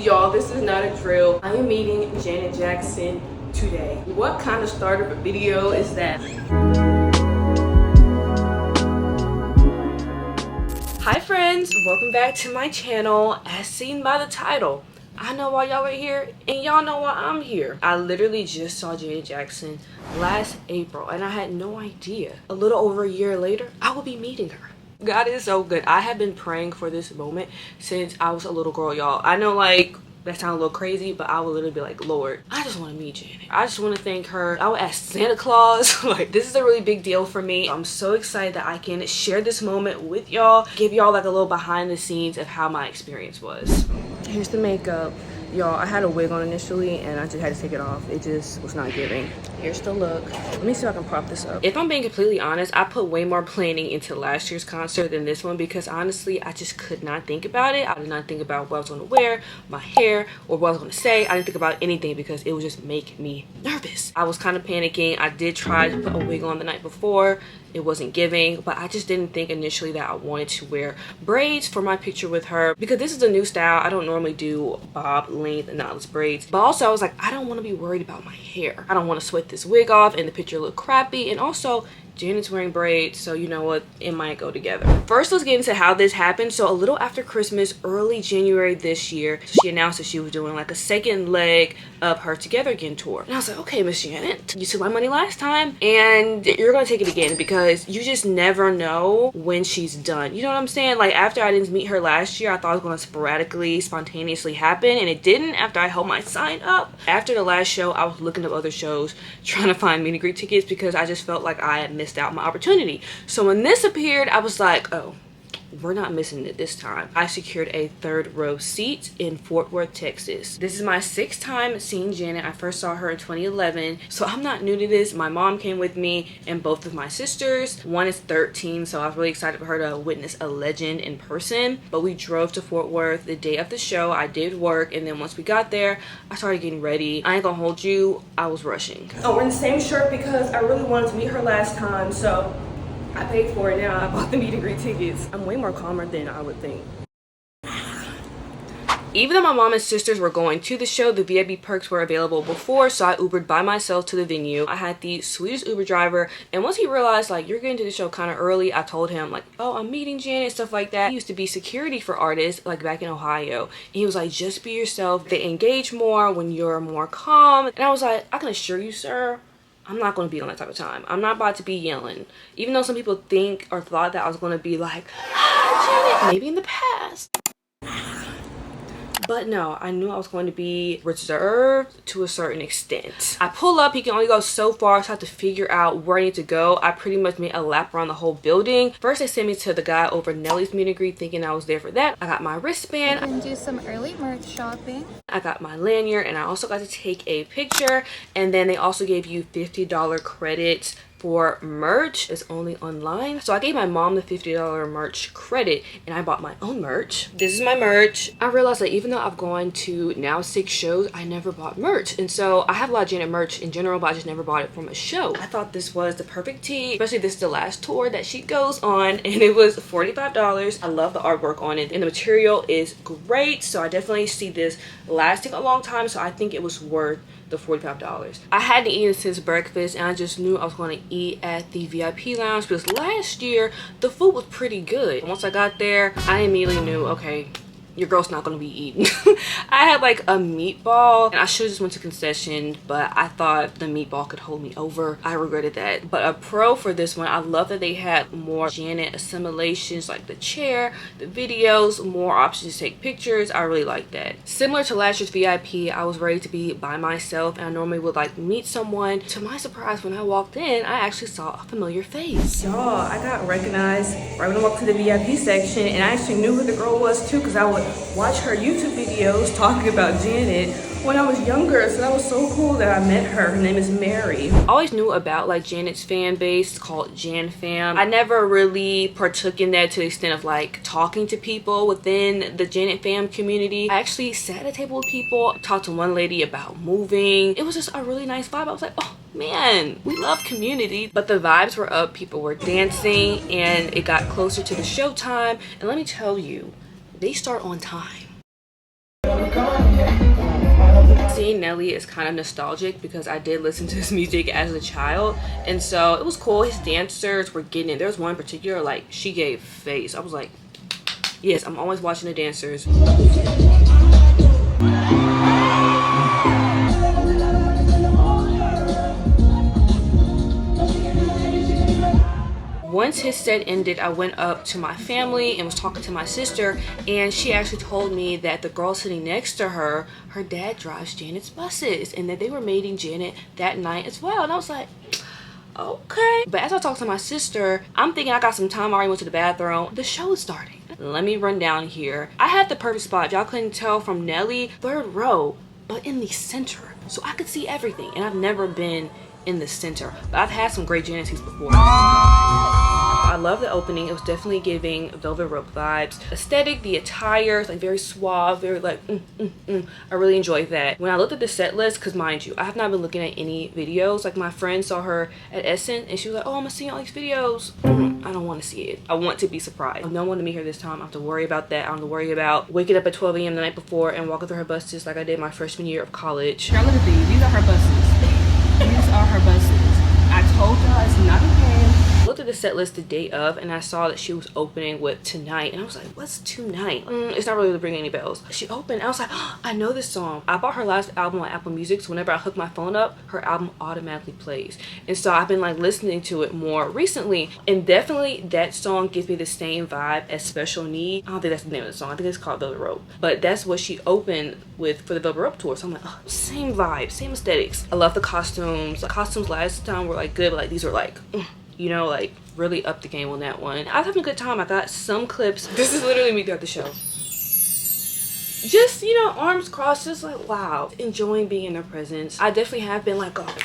Y'all, this is not a drill. I am meeting Janet Jackson today. What kind of start of a video is that? Hi friends, welcome back to my channel. As seen by the title, I know why y'all are here and y'all know why I'm here. I literally just saw Janet Jackson last April and I had no idea. A little over a year later, I will be meeting her. God is so good. I have been praying for this moment since I was a little girl, y'all. I know, like, that sounds a little crazy, but I would literally be like, Lord, I just want to meet Janet. I just want to thank her. I would ask Santa Claus. Like, this is a really big deal for me. I'm so excited that I can share this moment with y'all, give y'all like a little behind the scenes of how my experience was. Here's the makeup. Y'all, I had a wig on initially and I just had to take it off. It just was not giving. Here's the look. Let me see if I can prop this up. If I'm being completely honest, I put way more planning into last year's concert than this one because honestly, I just could not think about it. I did not think about what I was going to wear, my hair, or what I was going to say. I didn't think about anything because it would just make me nervous. I was kind of panicking. I did try to put a wig on the night before. It wasn't giving, but I just didn't think initially that I wanted to wear braids for my picture with her because this is a new style. I don't normally do bob length and knotless braids, but also I was like, I don't want to be worried about my hair. I don't want to sweat this wig off and the picture look crappy, and also Janet's wearing braids, so you know what, it might go together. First, let's get into how this happened. So a little after Christmas, early January this year, she announced that she was doing like a second leg of her Together Again tour. And I was like, okay, Miss Janet, you took my money last time and you're gonna take it again because you just never know when she's done. You know what I'm saying? Like, after I didn't meet her last year, I thought it was gonna sporadically, spontaneously happen, and it didn't after I held my sign up. After the last show, I was looking up other shows, trying to find meet and greet tickets because I just felt like I had missed out my opportunity. So when this appeared, I was like, oh, we're not missing it this time. I secured a third row seat in Fort Worth, Texas. This is my sixth time seeing Janet. I first saw her in 2011, so I'm not new to this. My mom came with me and both of my sisters. One is 13, so I was really excited for her to witness a legend in person. But we drove to Fort Worth the day of the show. I did work, and then once we got there, I started getting ready. I ain't gonna hold you, I was rushing. Oh, we're in the same shirt because I really wanted to meet her last time, so I paid for it now. I bought the meet and greet tickets. I'm way more calmer than I would think. Even though my mom and sisters were going to the show, the VIP perks were available before, so I Ubered by myself to the venue. I had the sweetest Uber driver, and once he realized, like, you're getting to the show kind of early, I told him, like, oh, I'm meeting Janet, stuff like that. He used to be security for artists, like, back in Ohio. And he was like, just be yourself. They engage more when you're more calm. And I was like, I can assure you, sir, I'm not going to be on that type of time. I'm not about to be yelling. Even though some people think or thought that I was going to be like, ah, Janet, maybe in the past. But no, I knew I was going to be reserved to a certain extent. I pull up, he can only go so far, so I have to figure out where I need to go. I pretty much made a lap around the whole building. First, they sent me to the guy over Nelly's meet and greet, thinking I was there for that. I got my wristband. And do some early merch shopping. I got my lanyard, and I also got to take a picture. And then they also gave you $50 credits for merch. Is only online, so I gave my mom the $50 merch credit and I bought my own merch. This is my merch. I realized that even though I've gone to now 6 shows, I never bought merch, and so I have a lot of Janet merch in general, but I just never bought it from a show. I thought this was the perfect tee, especially this is the last tour that she goes on, and it was $45. I love the artwork on it and the material is great, so I definitely see this lasting a long time, so I think it was worth the $45. I hadn't eaten since breakfast and I just knew I was going to eat at the VIP lounge because last year the food was pretty good. Once I got there, I immediately knew, okay, your girl's not gonna be eating. I had like a meatball and I should have just went to concession, but I thought the meatball could hold me over. I regretted that. But a pro for this one, I love that they had more Janet assimilations, like the chair, the videos, more options to take pictures. I really like that. Similar to last year's VIP, I was ready to be by myself and I normally would like meet someone. To my surprise, when I walked in, I actually saw a familiar face. Y'all, I got recognized right when I walked to the VIP section, and I actually knew who the girl was too because I would watch her YouTube videos talking about Janet when I was younger, so that was so cool that I met her. Her name is Mary. I always knew about like Janet's fan base called Jan Fam. I never really partook in that to the extent of like talking to people within the Janet Fam community. I actually sat at a table with people, talked to one lady about moving. It was just a really nice vibe. I was like, oh man, we love community. But the vibes were up, people were dancing, and it got closer to the show time. And let me tell you, they start on time. me and Nelly is kind of nostalgic because I did listen to his music as a child, and so it was cool. His dancers were getting it. There was one in particular, like, she gave face. I was like, yes, I'm always watching the dancers. Once his set ended, I went up to my family and was talking to my sister, and she actually told me that the girl sitting next to her, her dad drives Janet's buses, and that they were meeting Janet that night as well. And I was like, okay. But as I talked to my sister, I'm thinking I got some time. I already went to the bathroom. The show is starting. Let me run down here. I had the perfect spot. Y'all couldn't tell from Nelly, 3rd row, but in the center, so I could see everything. And I've never been in the center, but I've had some great Janet seats before. I love the opening. It was definitely giving Velvet Rope vibes. Aesthetic, the attire, like very suave, very like I really enjoyed that. When I looked at the set list, because mind you, I have not been looking at any videos. Like, my friend saw her at Essen and she was like, oh, I'm gonna see all these videos. I don't want to see it. I want to be surprised. No one to meet her this time. I don't have to worry about that. I don't have to worry about waking up at 12 a.m. the night before and walking through her buses like I did my freshman year of college. Girl, look at these. These are her buses. These are her buses. I told y'all it's not a game. I looked at the set list the day of and I saw that she was opening with Tonight, and I was like, what's Tonight? It's not really ringing any bells. She opened, I was like, oh, I know this song. I bought her last album on Apple Music, so whenever I hook my phone up, her album automatically plays. And so I've been like listening to it more recently, and definitely that song gives me the same vibe as Special Need. I don't think that's the name of the song. I think it's called Velvet Rope, but that's what she opened with for the Velvet Rope tour. So I'm like, oh, same vibe, same aesthetics. I love the costumes. The costumes last time were like good, but like these are like, you know, like really up the game on that one. I was having a good time. I got some clips. This is literally me throughout the show. Just, you know, arms crossed, just like, wow, enjoying being in their presence. I definitely have been like, oh,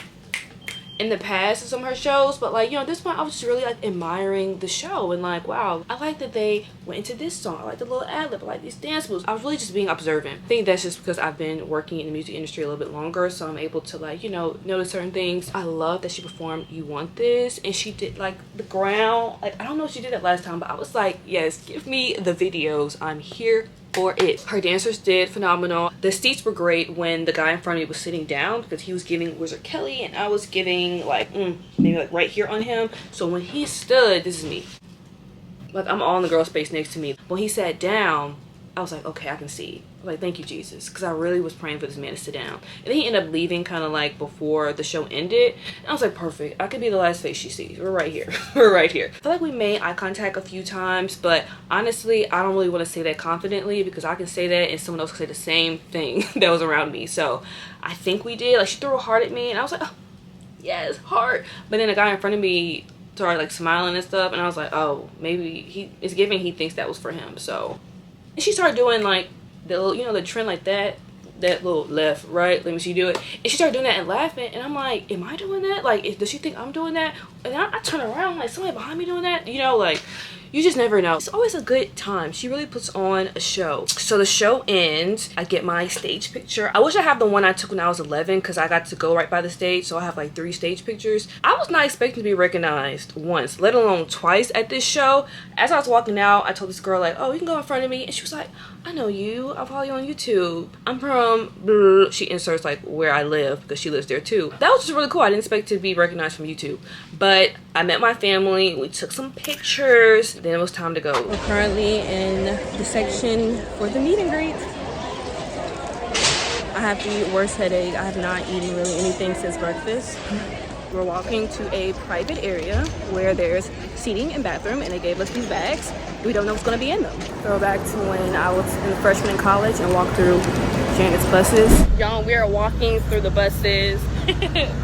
in the past in some of her shows, but like, you know, at this point I was just really like admiring the show and like, wow, I like that they went into this song. I like the little ad-lib. I like these dance moves. I was really just being observant. I think that's just because I've been working in the music industry a little bit longer, so I'm able to like, you know, notice certain things. I love that she performed You Want This, and she did like the ground. Like, I don't know if she did that last time, but I was like, yes, give me the videos. I'm here for it. Her dancers did phenomenal. The seats were great when the guy in front of me was sitting down, because he was giving Wizard Kelly and I was giving like maybe like right here on him. So when he stood, this is me, like I'm all in the girl space next to me. When he sat down, I was like, okay, I can see. Like, thank you, Jesus, because I really was praying for this man to sit down. And then he ended up leaving kind of like before the show ended. And I was like, perfect. I could be the last face she sees. We're right here. We're right here. I feel like we made eye contact a few times, but honestly, I don't really want to say that confidently, because I can say that and someone else can say the same thing that was around me. So I think we did. Like, she threw a heart at me and I was like, oh, yes, heart. But then the guy in front of me started like smiling and stuff, and I was like, oh, maybe it's giving he thinks that was for him. So, and she started doing like the little, you know, the trend like that little left, right, let me see you do it. And she started doing that and laughing, and I'm like, am I doing that? Like, does she think I'm doing that? And I turn around, like, somebody behind me doing that? You know, like, you just never know. It's always a good time. She really puts on a show. So the show ends. I get my stage picture. I wish I had the one I took when I was 11, because I got to go right by the stage. So I have like 3 stage pictures. I was not expecting to be recognized once, let alone twice at this show. As I was walking out, I told this girl like, oh, you can go in front of me. And she was like, I know you. I follow you on YouTube. I'm from blah. She inserts like where I live, because she lives there too. That was just really cool. I didn't expect to be recognized from YouTube. But I met my family. We took some pictures. Then it was time to go. We're currently in the section for the meet and greet. I have the worst headache. I have not eaten really anything since breakfast. We're walking to a private area where there's seating and bathroom, and they gave us these bags. We don't know what's gonna be in them. Throwback to when I was in freshman in college and walked through Janet's buses. Y'all, we are walking through the buses.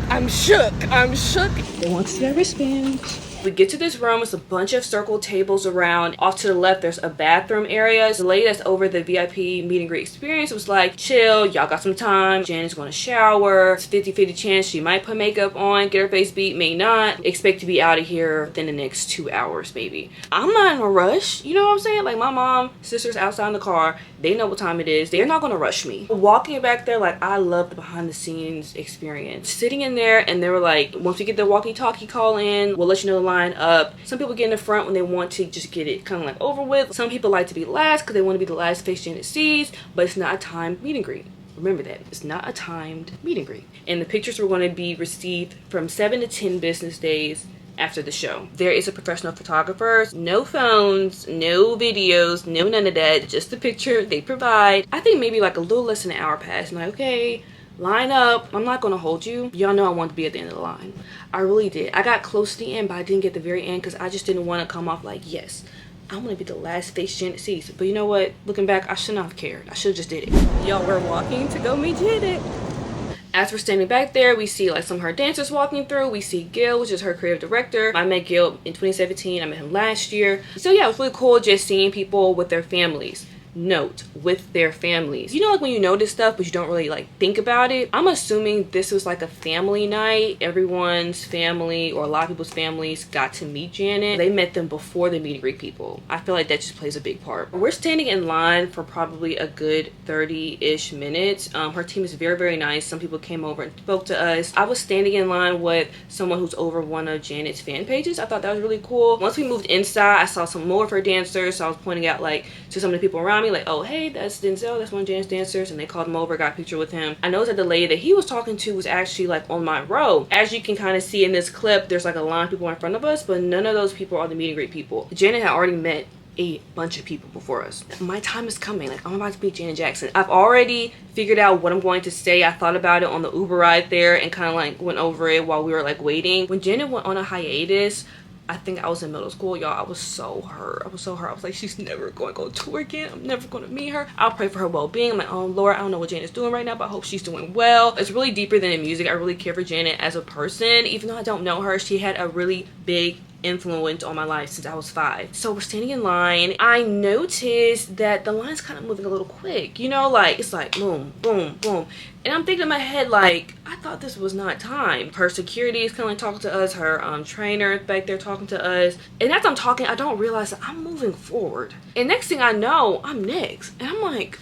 I'm shook. They want to see our wristbands. We get to this room. It's a bunch of circle tables around. Off to the left, there's a bathroom area. The lady that's over the VIP meet and greet experience was like, chill, y'all got some time. Janet's gonna shower. It's 50-50 chance she might put makeup on, get her face beat, may not. Expect to be out of here within the next 2 hours, maybe. I'm not in a rush, you know what I'm saying? Like, my mom, sister's outside in the car. They know what time it is. They're not gonna rush me. Walking back there, like, I love the behind the scenes experience. Sitting in there, and they were like, once we get the walkie-talkie call in, we'll let you know the line up. Some people get in the front when they want to just get it kind of like over with. Some people like to be last because they want to be the last face Janet sees, but it's not a timed meet and greet. Remember that. It's not a timed meet and greet. And the pictures were going to be received from 7 to 10 business days after the show. There is a professional photographer. No phones, no videos, no none of that. Just the picture they provide. I think maybe like a little less than an hour passed. I'm like, okay, line up. I'm not going to hold you. Y'all know I wanted to be at the end of the line. I really did. I got close to the end, but I didn't get the very end because I just didn't want to come off like, yes, I want to be the last face Janet sees. But you know what? Looking back, I should not have cared. I should have just did it. Y'all, were walking to go meet Janet. As we're standing back there, we see like some of her dancers walking through. We see Gil, which is her creative director. I met Gil in 2017. I met him last year. So yeah, it was really cool just seeing people with their families. Note, with their families. You know, like when you notice stuff but you don't really like think about it. I'm assuming this was like a family night. Everyone's family, or a lot of people's families, got to meet Janet. They met them before the meet and greet people. I feel like that just plays a big part. We're standing in line for probably a good 30-ish minutes. Her team is very, very nice. Some people came over and spoke to us. I was standing in line with someone who's over one of Janet's fan pages. I thought that was really cool. Once we moved inside, I saw some more of her dancers. So I was pointing out like to some of the people around me, like, oh hey, that's Denzel, that's one of Janet's dancers, and they called him over, got a picture with him. I noticed that the lady that he was talking to was actually like on my row. As you can kind of see in this clip, there's like a line of people in front of us, but none of those people are the meet and greet people. Janet had already met a bunch of people before us. My time is coming. Like, I'm about to meet Janet Jackson. I've already figured out what I'm going to say. I thought about it on the Uber ride there and kind of like went over it while we were like waiting. When Janet went on a hiatus, I think I was in middle school, y'all. I was so hurt. I was like, she's never going to go tour again. I'm never going to meet her. I'll pray for her well-being. I'm like, oh Lord, I don't know what Janet's doing right now, but I hope she's doing well. It's really deeper than the music. I really care for Janet as a person. Even though I don't know her, she had a really big influence on my life since I was 5. So we're standing in line. I noticed that the line's kind of moving a little quick. You know, like, it's like boom, boom, boom. And I'm thinking in my head, like, I thought this was not time. Her security is kind of like talking to us. Her trainer back there talking to us. And as I'm talking, I don't realize that I'm moving forward. And next thing I know, I'm next. And I'm like,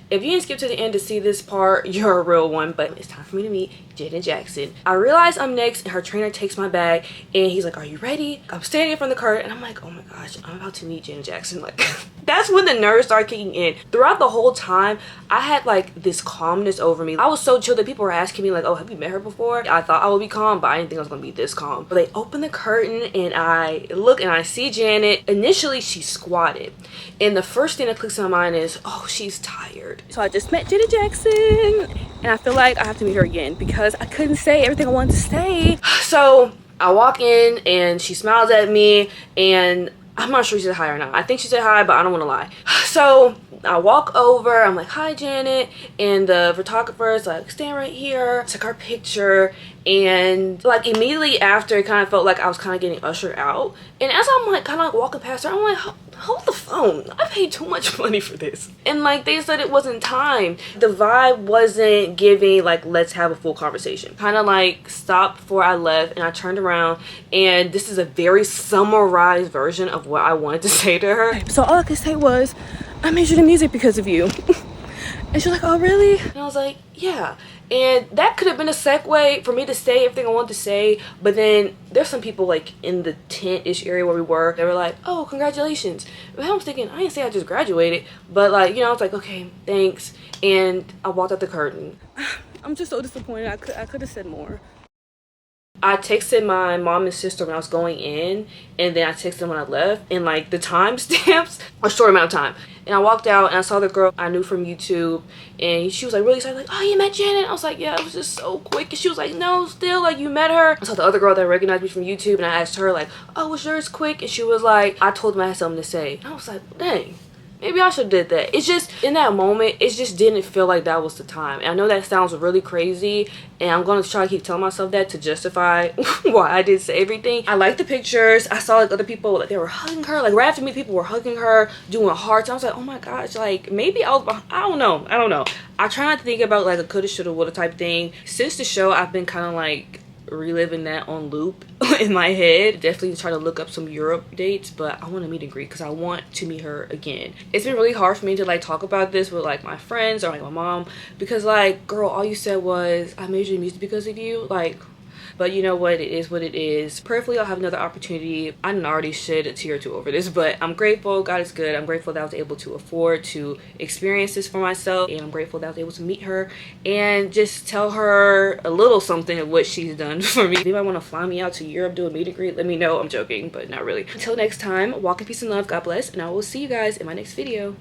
if you didn't skip to the end to see this part, you're a real one. But it's time for me to meet Janet Jackson. I realize I'm next, and her trainer takes my bag, and he's like, are you ready? I'm standing in front of the curtain, and I'm like, oh my gosh, I'm about to meet Janet Jackson. Like, that's when the nerves start kicking in. Throughout the whole time, I had like this calmness over me. I was so chill that people were asking me like, oh, have you met her before? I thought I would be calm, but I didn't think I was gonna be this calm. But they open the curtain, and I look, and I see Janet. Initially, she's squatted, and the first thing that clicks in my mind is, oh, she's tired. So I just met Janet Jackson, and I feel like I have to meet her again because I couldn't say everything I wanted to say. So I walk in, and she smiles at me, and I'm not sure she said hi or not. I think she said hi, but I don't want to lie. So I walk over, I'm like, hi Janet, and the photographer is like, stand right here. Took our picture, and like immediately after, it kind of felt like I was kind of getting ushered out. And as I'm like kind of like walking past her, I'm like, hold the phone, I paid too much money for this. And like they said it wasn't time. The vibe wasn't giving like, let's have a full conversation. Kind of like stopped before I left, and I turned around, and this is a very summarized version of what I wanted to say to her. So all I could say was, I majored in music because of you. And she's like, oh really? And I was like, yeah. And that could have been a segue for me to say everything I wanted to say. But then there's some people like in the tent-ish area where we were, they were like, oh, congratulations. And I was thinking, I didn't say I just graduated, but like, you know, I was like, okay, thanks. And I walked out the curtain. I'm just so disappointed. I could have said more. I texted my mom and sister when I was going in, and then I texted them when I left, and like the timestamps a short amount of time. And I walked out, and I saw the girl I knew from YouTube, and she was like really excited, like, oh, you met Janet? I was like, yeah, it was just so quick. And she was like, no, still, like, you met her? I saw the other girl that recognized me from YouTube, and I asked her like, oh, was yours quick? And she was like, I told them I had something to say. And I was like, dang, maybe I should have did that. It's just, in that moment, it just didn't feel like that was the time. And I know that sounds really crazy, and I'm going to try to keep telling myself that to justify why I did say everything. I like the pictures. I saw like other people, like they were hugging her. Like right after me, people were hugging her, doing hearts. I was like, oh my gosh, like maybe I don't know. I try not to think about like a coulda, shoulda, woulda type thing. Since the show, I've been kind of like reliving that on loop in my head. Definitely try to look up some Europe dates, but I want to meet and greet because I want to meet her again. It's been really hard for me to like talk about this with like my friends or like my mom, because like, girl, all you said was I majored in music because of you. Like, But you know what, it is what it is. Prayerfully I'll have another opportunity. I didn't already shed a tear or two over this, but I'm grateful. God is good. I'm grateful that I was able to afford to experience this for myself, and I'm grateful that I was able to meet her and just tell her a little something of what she's done for me. If anybody want to fly me out to Europe, do a meet and greet, let me know. I'm joking, but not really. Until next time, walk in peace and love. God bless, and I will see you guys in my next video.